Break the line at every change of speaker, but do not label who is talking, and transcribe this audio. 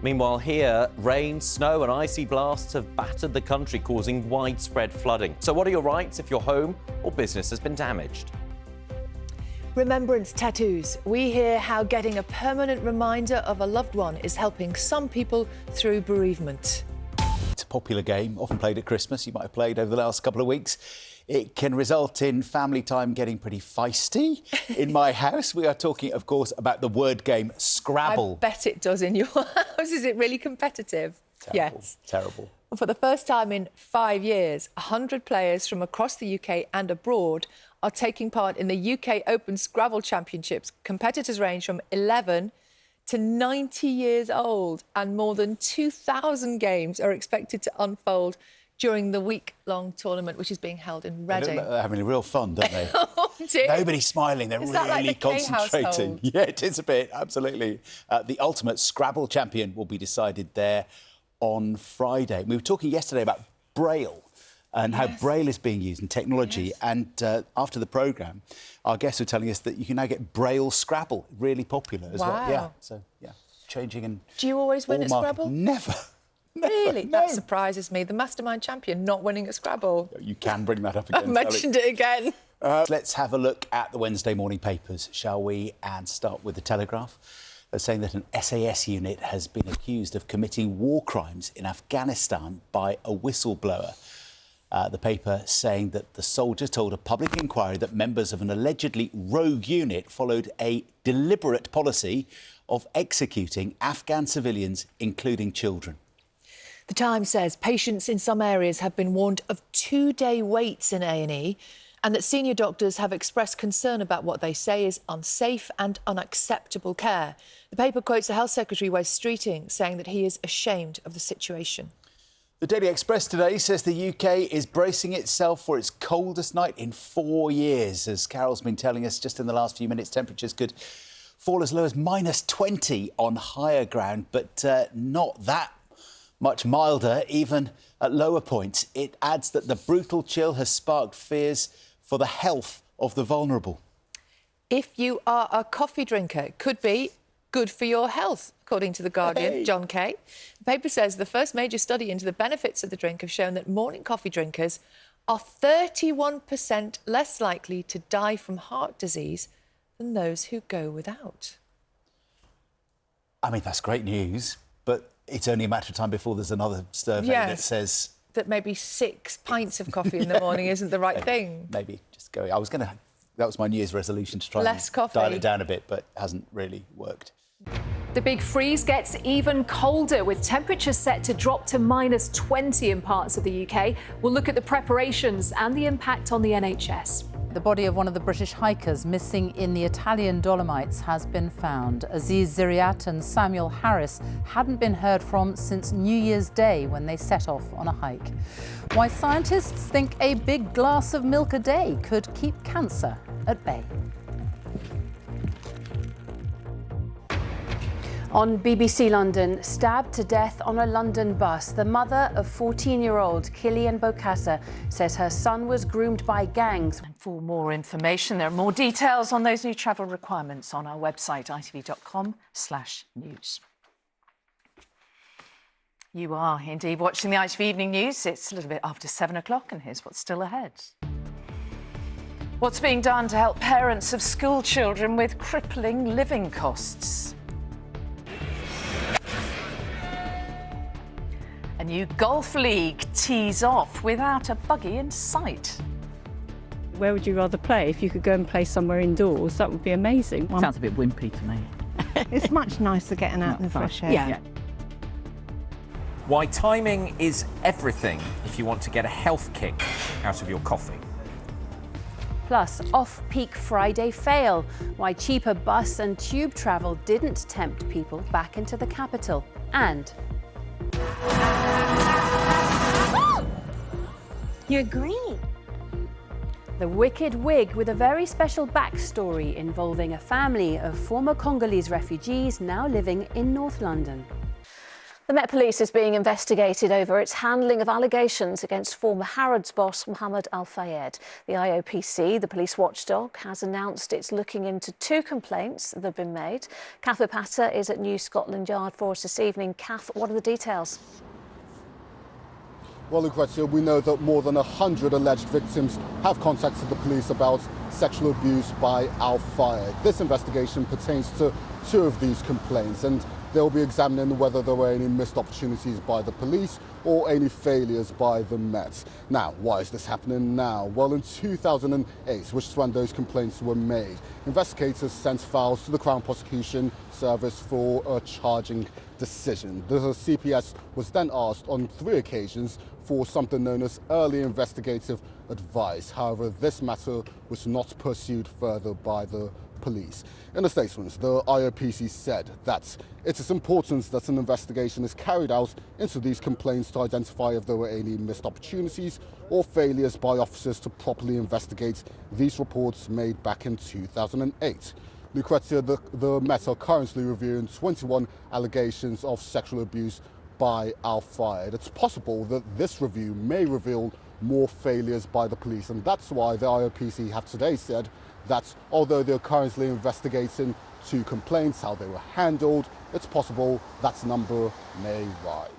Meanwhile here, rain, snow and icy blasts have battered the country, causing widespread flooding. So what are your rights if your home or business has been damaged?
Remembrance tattoos. We hear how getting a permanent reminder of a loved one is helping some people through bereavement.
It's a popular game, often played at Christmas. You might have played over the last couple of weeks. It can result in family time getting pretty feisty. In my house, we are talking, of course, about the word game Scrabble.
I bet it does in your house. Is it really competitive?
Terrible,
Yes.
terrible.
For the first time in 5 years, 100 players from across the UK and abroad are taking part in the UK Open Scrabble Championships. Competitors range from 11 to 90 years old, and more than 2,000 games are expected to unfold during the week-long tournament, which is being held in Reading.
They look like they're having a real fun, don't they?
Oh, dear.
Nobody's smiling. They're
Is that
really
like the K
concentrating.
household?
Yeah, it is a bit, absolutely. The ultimate Scrabble champion will be decided there on Friday. We were talking yesterday about Braille and how Braille is being used in technology. And after the programme, our guests were telling us that you can now get Braille Scrabble, really popular as well. Yeah, so, yeah, changing and...
Do you always win at Scrabble?
Never.
Really?
No.
That surprises me. The mastermind champion not winning at Scrabble.
You can bring that up again.
I've mentioned it again.
Let's have a look at the Wednesday morning papers, shall we? And start with the Telegraph. They're saying that an SAS unit has been accused of committing war crimes in Afghanistan by a whistleblower. The paper saying that the soldiers told a public inquiry that members of an allegedly rogue unit followed a deliberate policy of executing Afghan civilians, including children.
The Times says patients in some areas have been warned of 2-day waits in A&E and that senior doctors have expressed concern about what they say is unsafe and unacceptable care. The paper quotes the Health Secretary, Wes Streeting, saying that he is ashamed of the situation.
The Daily Express today says the UK is bracing itself for its coldest night in 4 years. As Carol's been telling us just in the last few minutes, temperatures could fall as low as -20 on higher ground, but not that much milder, even at lower points. It adds that the brutal chill has sparked fears for the health of the vulnerable.
If you are a coffee drinker, it could be good for your health, according to The Guardian.
Hey.
John Kay. The paper says the first major study into the benefits of the drink have shown that morning coffee drinkers are 31% less likely to die from heart disease than those who go without.
I mean, that's great news, but it's only a matter of time before there's another survey that says...
that maybe 6 pints of coffee in the morning isn't the right thing.
Maybe just go... That was my New Year's resolution, to try
Less
and
coffee.
dial it down a bit, but hasn't really worked.
The big freeze gets even colder, with temperatures set to drop to -20 in parts of the UK. We'll look at the preparations and the impact on the NHS.
The body of one of the British hikers missing in the Italian Dolomites has been found. Aziz Ziriat and Samuel Harris hadn't been heard from since New Year's Day, when they set off on a hike. Why scientists think a big glass of milk a day could keep cancer at bay.
On BBC London, stabbed to death on a London bus, the mother of 14-year-old Killian Bokassa says her son was groomed by gangs.
And for more information, there are more details on those new travel requirements on our website, itv.com/news. You are indeed watching the ITV Evening News. It's a little bit after 7 o'clock, and here's what's still ahead. What's being done to help parents of school children with crippling living costs? A new golf league tees off without a buggy in sight.
Where would you rather play? If you could go and play somewhere indoors, that would be amazing.
Sounds a bit wimpy to me.
It's much nicer getting out in the fresh air.
Yeah.
Why timing is everything if you want to get a health kick out of your coffee.
Plus, off-peak Friday fail. Why cheaper bus and tube travel didn't tempt people back into the capital. And...
You're green.
The Wicked Wig, with a very special backstory involving a family of former Congolese refugees now living in North London.
The Met Police is being investigated over its handling of allegations against former Harrods boss Mohammed Al Fayed. The IOPC, the police watchdog, has announced it's looking into 2 complaints that have been made. Kath Patter is at New Scotland Yard for us this evening. Kath, what are the details?
Well, Lucrezia, we know that more than 100 alleged victims have contacted the police about sexual abuse by Al Fayed. This investigation pertains to 2 of these complaints, and they'll be examining whether there were any missed opportunities by the police or any failures by the Met. Now, why is this happening now? Well, in 2008, which is when those complaints were made, investigators sent files to the Crown Prosecution Service for a charging decision. The CPS was then asked on 3 occasions for something known as early investigative advice. However, this matter was not pursued further by the police. In a statement, the IOPC said that it is important that an investigation is carried out into these complaints to identify if there were any missed opportunities or failures by officers to properly investigate these reports made back in 2008. Lucrezia, the Met are currently reviewing 21 allegations of sexual abuse by Al Fayed. It's possible that this review may reveal more failures by the police, and that's why the IOPC have today said that although they're currently investigating 2 complaints, how they were handled, it's possible that number may rise.